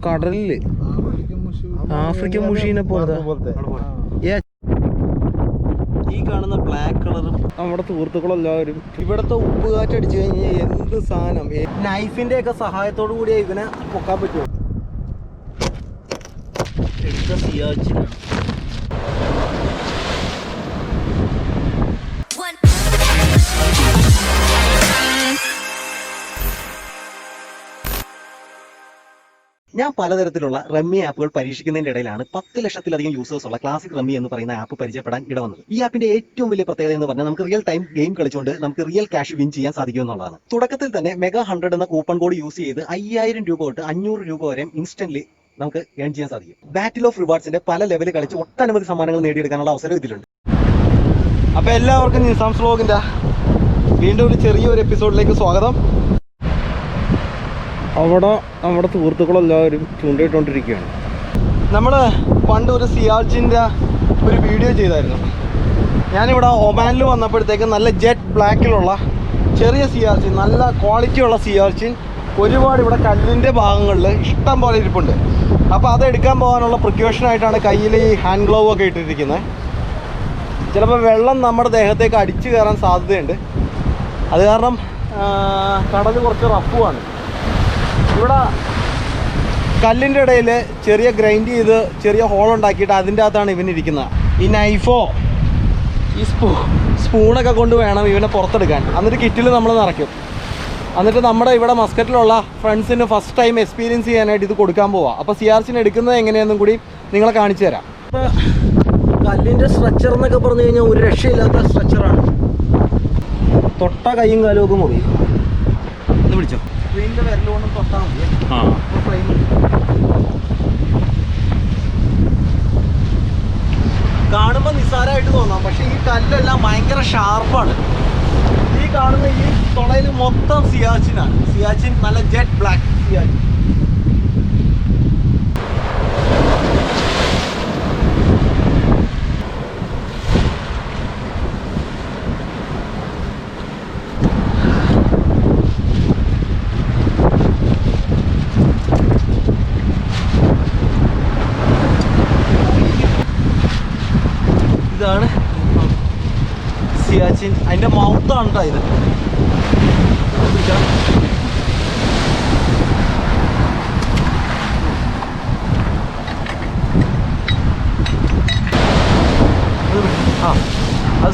കടലില് ആഫ്രിക്കൻ മുഷീനെ പോലത്തെ. ഈ കാണുന്ന ബ്ലാക്ക് കളറും നമ്മുടെ സുഹൃത്തുക്കളെല്ലാവരും ഇവിടുത്തെ ഉപ്പ് കാറ്റടിച്ചു കഴിഞ്ഞാൽ എന്ത് സാധനം നൈഫിന്റെ ഒക്കെ സഹായത്തോടു കൂടിയേ ഇതിനെ പൊക്കാൻ പറ്റുമോ. എടുത്ത സിയാച്ചിനാണ്. ഞാൻ പലതരത്തിലുള്ള റമ്മി ആപ്പുകൾ പരീക്ഷിക്കുന്നതിന്റെ ഇടയിലാണ് 10 ലക്ഷത്തിലധികം യൂസേഴ്സ് ഉള്ള ക്ലാസിക് റമ്മി എന്ന് പറയുന്ന ആപ്പ് പരിചയപ്പെടാൻ ഇടവന്നത്. ഈ ആപ്പിന്റെ ഏറ്റവും വലിയ പ്രത്യേകത എന്ന് പറഞ്ഞാൽ നമുക്ക് റിയൽ ടൈം ഗെയിം കളിച്ചുകൊണ്ട് നമുക്ക് റിയൽ ക്യാഷ് വിൻ ചെയ്യാൻ സാധിക്കും എന്നുള്ളതാണ്. തുടക്കത്തിൽ തന്നെ മെഗാ 100 എന്ന കൂപ്പൺ കോഡ് യൂസ് ചെയ്ത് 5000 രൂപ തൊട്ട് 500 രൂപ വരെ ഇൻസ്റ്റന്റ്ലി നമുക്ക് ഏൺ ചെയ്യാൻ സാധിക്കും. ബാറ്റിൽ ഓഫ് റിവാർഡ്സിന്റെ പല ലെവൽ കളിച്ച് ഒട്ടനവധി സമ്മാനങ്ങൾ നേടിയെടുക്കാനുള്ള അവസരം ഇതിലുണ്ട്. അപ്പൊ എല്ലാവർക്കും നിസാംസ് വ്ലോഗിന്റെ വീണ്ടും ഒരു ചെറിയൊരു എപ്പിസോഡിലേക്ക് സ്വാഗതം. അവിടെ നമ്മുടെ സുഹൃത്തുക്കളെല്ലാവരും ചൂണ്ടയിട്ടുകൊണ്ടിരിക്കുകയാണ്. നമ്മൾ പണ്ട് ഒരു സിയാച്ചിൻ്റെ ഒരു വീഡിയോ ചെയ്തായിരുന്നു. ഞാനിവിടെ ഒമാനിൽ വന്നപ്പോഴത്തേക്ക് നല്ല ജെറ്റ് ബ്ലാക്കിലുള്ള ചെറിയ സിയാച്ചിൻ, നല്ല ക്വാളിറ്റിയുള്ള സിയാച്ചിൻ ഒരുപാട് ഇവിടെ കല്ലിൻ്റെ ഭാഗങ്ങളിൽ ഇഷ്ടം പോലെ ഇരിപ്പുണ്ട്. അപ്പോൾ അതെടുക്കാൻ പോകാനുള്ള പ്രിക്കോഷനായിട്ടാണ് കയ്യിൽ ഈ ഹാൻഡ് ഗ്ലൗ ഒക്കെ ഇട്ടിരിക്കുന്നത്. ചിലപ്പോൾ വെള്ളം നമ്മുടെ ദേഹത്തേക്ക് അടിച്ചു കയറാൻ സാധ്യതയുണ്ട്. അത് കാരണം കടൽ കുറച്ച് റഫുമാണ്. ഇവിടെ കല്ലിൻ്റെ ഇടയിൽ ചെറിയ ഗ്രൈൻഡ് ചെയ്ത് ചെറിയ ഹോൾ ഉണ്ടാക്കിയിട്ട് അതിൻ്റെ അകത്താണ് ഇവനിരിക്കുന്നത്. ഈ നൈഫോ ഈ സ്പൂണൊക്കെ കൊണ്ട് വേണം ഇവനെ പുറത്തെടുക്കാൻ. എന്നിട്ട് കിറ്റിൽ നമ്മൾ നിറയ്ക്കും. എന്നിട്ട് നമ്മുടെ ഇവിടെ മസ്കറ്റിലുള്ള ഫ്രണ്ട്സിന് ഫസ്റ്റ് ടൈം എക്സ്പീരിയൻസ് ചെയ്യാനായിട്ട് ഇത് കൊടുക്കാൻ പോവാം. അപ്പോൾ സിയാർസിന് എടുക്കുന്നത് എങ്ങനെയാണെന്നും കൂടി നിങ്ങളെ കാണിച്ചു തരാം. ഇപ്പോൾ കല്ലിൻ്റെ സ്ട്രക്ചർ എന്നൊക്കെ പറഞ്ഞു കഴിഞ്ഞാൽ ഒരു രക്ഷയില്ലാത്ത സ്ട്രക്ചറാണ്. തൊട്ട കൈയും കാലും ഒക്കെ മുറിയും. ഒന്ന് പിടിച്ചോ. സ്ക്രീനിൻ്റെ വിരലുകൊണ്ടും തൊട്ടാൽ മതി. കാണുമ്പോൾ നിസ്സാരമായിട്ട് തോന്നാം, പക്ഷെ ഈ കല്ലെല്ലാം ഭയങ്കര ഷാർപ്പാണ്. ഈ കാണുന്ന ഈ തുളയിൽ മൊത്തം സിയാച്ചിനാണ്. സിയാച്ചിൻ നല്ല ജെറ്റ് ബ്ലാക്ക് സിയാച്ചിൻ. ഇതാണ് സിയാച്ചിൻ. അതിൻ്റെ മൗത്താണ് കേട്ടോ ഇത്. അത്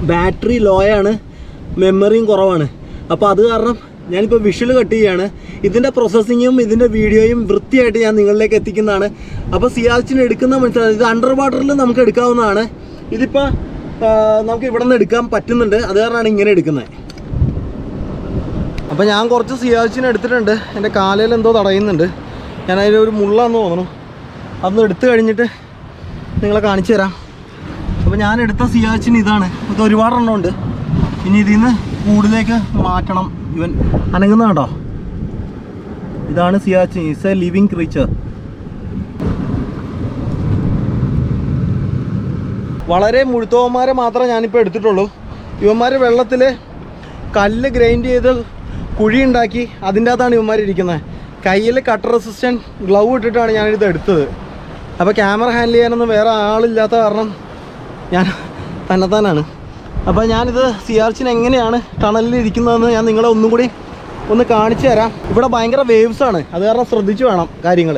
ബാറ്ററി ലോയാണ്, മെമ്മറിയും കുറവാണ്. അപ്പോൾ അത് കാരണം ഞാനിപ്പോൾ വിഷ്വൽ കട്ട് ചെയ്യുകയാണ്. ഇതിൻ്റെ പ്രോസസ്സിങ്ങും ഇതിൻ്റെ വീഡിയോയും വൃത്തിയായിട്ട് ഞാൻ നിങ്ങളിലേക്ക് എത്തിക്കുന്നതാണ്. അപ്പോൾ സിയാച്ചിന് എടുക്കുന്ന മനസ്സിലായി. ഇത് അണ്ടർ വാട്ടറിൽ നമുക്ക് എടുക്കാവുന്നതാണ്. ഇതിപ്പോൾ നമുക്ക് ഇവിടെ നിന്ന് എടുക്കാൻ പറ്റുന്നുണ്ട്. അത് കാരണമാണ് ഇങ്ങനെ എടുക്കുന്നത്. അപ്പോൾ ഞാൻ കുറച്ച് സിയാച്ചിന് എടുത്തിട്ടുണ്ട്. എൻ്റെ കാലയിൽ എന്തോ തടയുന്നുണ്ട്. ഞാൻ അതിലൊരു മുള്ളാന്ന് തോന്നുന്നു. അതൊന്ന് എടുത്തു കഴിഞ്ഞിട്ട് നിങ്ങളെ കാണിച്ചു തരാം. അപ്പോൾ ഞാൻ എടുത്ത സിയാച്ചിൻ ഇതാണ്. ഇത് ഒരുപാടെണ്ണം ഉണ്ട്. ഇനി ഇതിൽ നിന്ന് കൂടുതലേക്ക് മാറ്റണം. ഇവൻ അനങ്ങുന്ന കേട്ടോ. ഇതാണ് Siachen. It's A living creature. വളരെ മുഴുത്തവന്മാരെ മാത്രമേ ഞാനിപ്പോൾ എടുത്തിട്ടുള്ളൂ. ഇവന്മാർ വെള്ളത്തിൽ കല്ല് ഗ്രൈൻഡ് ചെയ്ത് കുഴി ഉണ്ടാക്കി അതിൻ്റെ അകത്താണ് ഇവന്മാർ ഇരിക്കുന്നത്. കയ്യിൽ കട്ടർ റെസിസ്റ്റൻറ്റ് ഗ്ലൗ ഇട്ടിട്ടാണ് ഞാനിത് എടുത്തത്. അപ്പോൾ ക്യാമറ ഹാൻഡിൽ ചെയ്യാനൊന്നും വേറെ ആളില്ലാത്ത കാരണം ഞാൻ തന്നെത്താനാണ്. അപ്പോൾ ഞാനിത് സിയാർച്ചിൻ എങ്ങനെയാണ് ടണലിൽ ഇരിക്കുന്നതെന്ന് ഞാൻ നിങ്ങളെ ഒന്നും കൂടി ഒന്ന് കാണിച്ചു തരാം. ഇവിടെ ഭയങ്കര വേവ്സാണ്. അത് കാരണം ശ്രദ്ധിച്ച് വേണം കാര്യങ്ങൾ.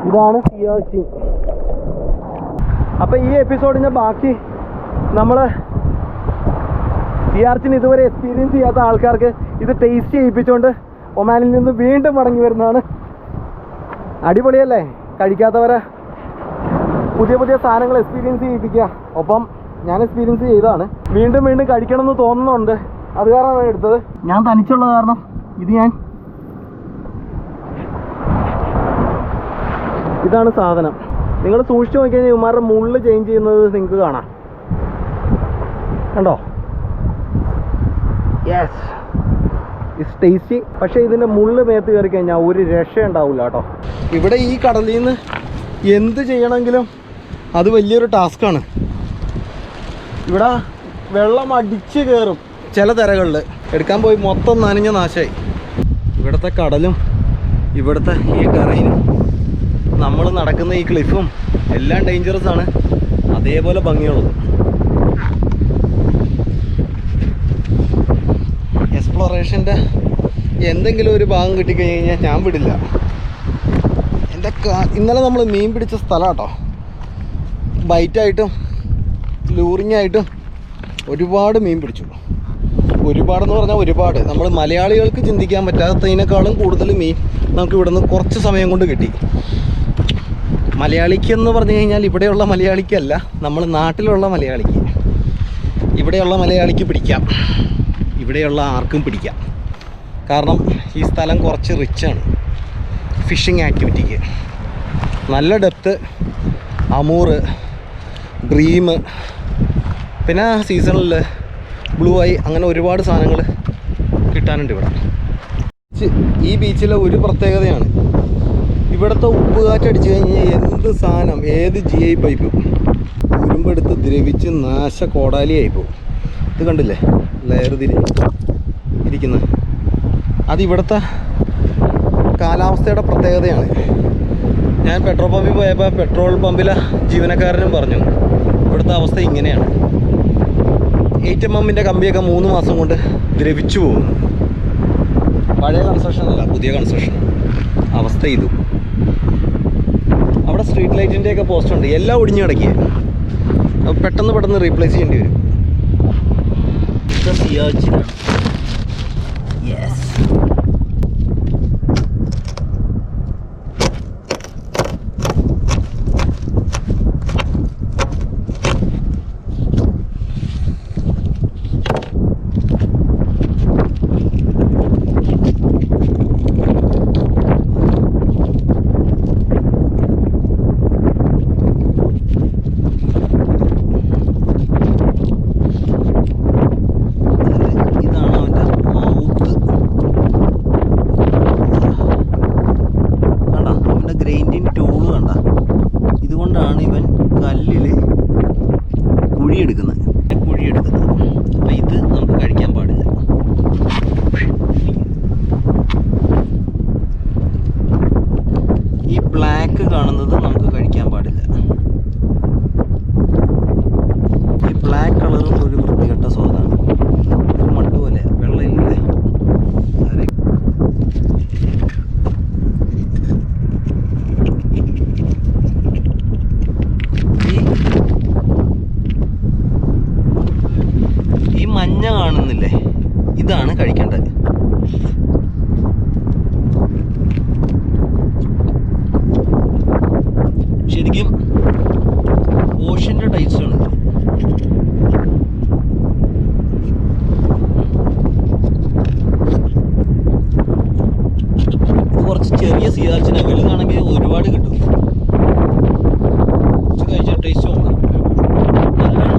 ഇതാണ് സിയാച്ചിൻ. അപ്പോൾ ഈ എപ്പിസോഡിൻ്റെ ബാക്കി നമ്മൾ സിയാച്ചിൻ ഇതുവരെ എക്സ്പീരിയൻസ് ചെയ്യാത്ത ആൾക്കാർക്ക് ഇത് ടേസ്റ്റ് ചെയ്യിപ്പിച്ചുകൊണ്ട് ഒമാനിൽ നിന്ന് വീണ്ടും മടങ്ങി വരുന്നതാണ്. അടിപൊളിയല്ലേ? കഴിക്കാത്തവരെ പുതിയ പുതിയ സാധനങ്ങൾ എക്സ്പീരിയൻസ് ചെയ്യിപ്പിക്കുക. ഒപ്പം ഞാൻ എക്സ്പീരിയൻസ് ചെയ്തതാണ്. വീണ്ടും വീണ്ടും കഴിക്കണമെന്ന് തോന്നുന്നുണ്ട്. അത് കാരണമാണ് എടുത്തത്. ഞാൻ തനിച്ചുള്ള കാരണം ഇതാണ് സാധനം. നിങ്ങൾ സൂക്ഷിച്ച് നോക്കിക്കഴിഞ്ഞാൽ ഇവന്മാരുടെ മുള്ള് ചേഞ്ച് ചെയ്യുന്നത് നിങ്ങൾക്ക് കാണാം. കണ്ടോ? Yes, it's tasty. പക്ഷേ ഇതിൻ്റെ മുള്ള് മേത്ത് കയറി കഴിഞ്ഞാൽ ഒരു രക്ഷ ഉണ്ടാവില്ല കേട്ടോ. ഇവിടെ ഈ കടലിൽ നിന്ന് എന്ത് ചെയ്യണമെങ്കിലും അത് വലിയൊരു ടാസ്ക്കാണ്. ഇവിടെ വെള്ളം അടിച്ച് കയറും ചില തിരകളിൽ. എടുക്കാൻ പോയി മൊത്തം നനഞ്ഞ നാശമായി. ഇവിടുത്തെ കടലും ഇവിടുത്തെ ഈ കരയിലും നമ്മൾ നടക്കുന്ന ഈ ക്ലിഫും എല്ലാം ഡേഞ്ചറസ് ആണ്, അതേപോലെ ഭംഗിയുള്ളത്. എക്സ്പ്ലോറേഷൻ്റെ എന്തെങ്കിലും ഒരു ഭാഗം കിട്ടിക്കഴിഞ്ഞാൽ ഞാൻ വിടില്ല. ഇന്നലെ നമ്മൾ മീൻ പിടിച്ച സ്ഥലം കേട്ടോ. ബൈറ്റായിട്ടും ലൂറിങ്ങായിട്ടും ഒരുപാട് മീൻ പിടിച്ചു. ഒരുപാടെന്ന് പറഞ്ഞാൽ ഒരുപാട്. നമ്മൾ മലയാളികൾക്ക് ചിന്തിക്കാൻ പറ്റാത്തതിനേക്കാളും കൂടുതൽ മീൻ നമുക്ക് ഇവിടുന്ന് കുറച്ച് സമയം കൊണ്ട് കിട്ടി. മലയാളിക്കെന്ന് പറഞ്ഞു കഴിഞ്ഞാൽ ഇവിടെയുള്ള മലയാളിക്കല്ല, നമ്മൾ നാട്ടിലുള്ള മലയാളിക്ക്. ഇവിടെയുള്ള മലയാളിക്ക് പിടിക്കാം, ഇവിടെയുള്ള ആർക്കും പിടിക്കാം. കാരണം ഈ സ്ഥലം കുറച്ച് റിച്ചാണ് ഫിഷിംഗ് ആക്ടിവിറ്റിക്ക്. നല്ല ഡെപ്ത്ത്, അമൂറ്, ഡ്രീം, പിന്നെ സീസണിൽ ബ്ലൂ ഐ, അങ്ങനെ ഒരുപാട് സാധനങ്ങൾ കിട്ടാനുണ്ട് ഇവിടെ. ഈ ബീച്ചിലെ ഒരു പ്രത്യേകതയാണ് ഇവിടുത്തെ ഉപ്പ് കാറ്റടിച്ച് കഴിഞ്ഞാൽ എന്ത് സാധനം, ഏത് GI പൈപ്പ് ഉരുമ്പെടുത്ത് ദ്രവിച്ച് നാശ കോടാലിയായി പോകും. ഇത് കണ്ടില്ലേ ലെയർ ഇരിക്കുന്നത്? അതിവിടുത്തെ കാലാവസ്ഥയുടെ പ്രത്യേകതയാണ്. ഞാൻ പെട്രോൾ പമ്പിൽ പോയപ്പോൾ പെട്രോൾ പമ്പിലെ ജീവനക്കാരനും പറഞ്ഞു ഇവിടുത്തെ അവസ്ഥ ഇങ്ങനെയാണ്. 8mm കമ്പിയൊക്കെ 3 മാസം കൊണ്ട് ദ്രവിച്ചു പോകുന്നു. പഴയ കൺസ്ട്രക്ഷനല്ല, പുതിയ കൺസ്ട്രക്ഷൻ. അവസ്ഥ ഇതു. അവിടെ സ്ട്രീറ്റ് ലൈറ്റിൻ്റെയൊക്കെ പോസ്റ്റുണ്ട്, എല്ലാം ഒടിഞ്ഞു കിടക്കുക. പെട്ടെന്ന് റീപ്ലേസ് ചെയ്യേണ്ടി വരും. ഇത് സിയാച്ചിനാണ്. യെസ്, അപ്പോൾ ഇത് നമുക്ക് കഴിക്കാൻ പാടില്ല. ഈ ബ്ലാക്ക് കാണുന്നത് നമുക്ക് കഴിക്കാൻ പാടില്ല. ഈ ബ്ലാക്ക് കളർ ഒരു വൃത്തികെട്ട സ്വാദാണ്. ഒരു മട്ട് പോലെ വെള്ളയില്ലേ. ഈ മഞ്ഞ കാണുന്നില്ലേ, ഇതാണ് കഴിക്കേണ്ടത്. ശരിക്കും ഓഷ്യൻ്റെ ടൈപ്സാണ്. കുറച്ച് ചെറിയ സിയാച്ചിനെ, വലുതാണെങ്കിൽ ഒരുപാട് കിട്ടും. കഴിച്ച ടേസ്റ്റ് നോക്കാം. നല്ലതാണ്.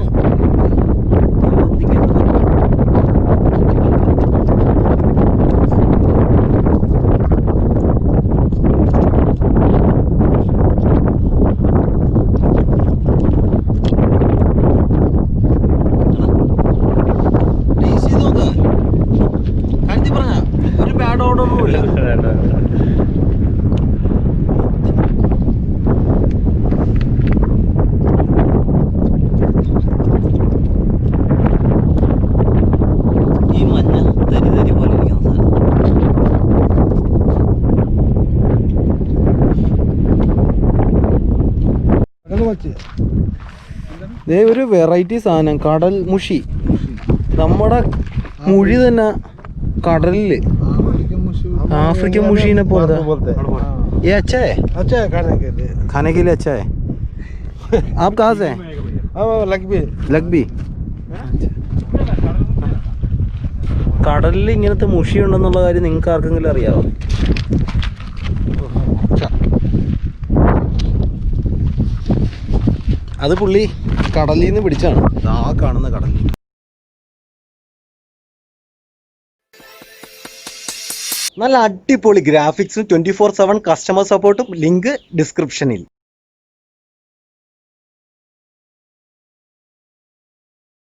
ദേ ഒരു വെറൈറ്റി സാധനം, കടൽ മുഷി. നമ്മുടെ മുഴി തന്നെ കടലില്, अफ्रीकन मुशीने बोलते हैं। ये अच्छा है? अच्छा है खाने के लिए। खाने के लिए अच्छा है। आप कहाँ से हैं? ലഗ്ബി. കടലിൽ ഇങ്ങനത്തെ മുഷി ഉണ്ടെന്നുള്ള കാര്യം നിങ്ങൾക്ക് ആർക്കെങ്കിലും അറിയാമോ? അത് പുള്ളി കടലിൽ നിന്ന് പിടിച്ചാണ്, ആ കാണുന്ന കടലിൽ. നല്ല അടിപൊളി ഗ്രാഫിക്സും 24/7 കസ്റ്റമർ സപ്പോർട്ടും. ലിങ്ക് ഡിസ്ക്രിപ്ഷനിൽ.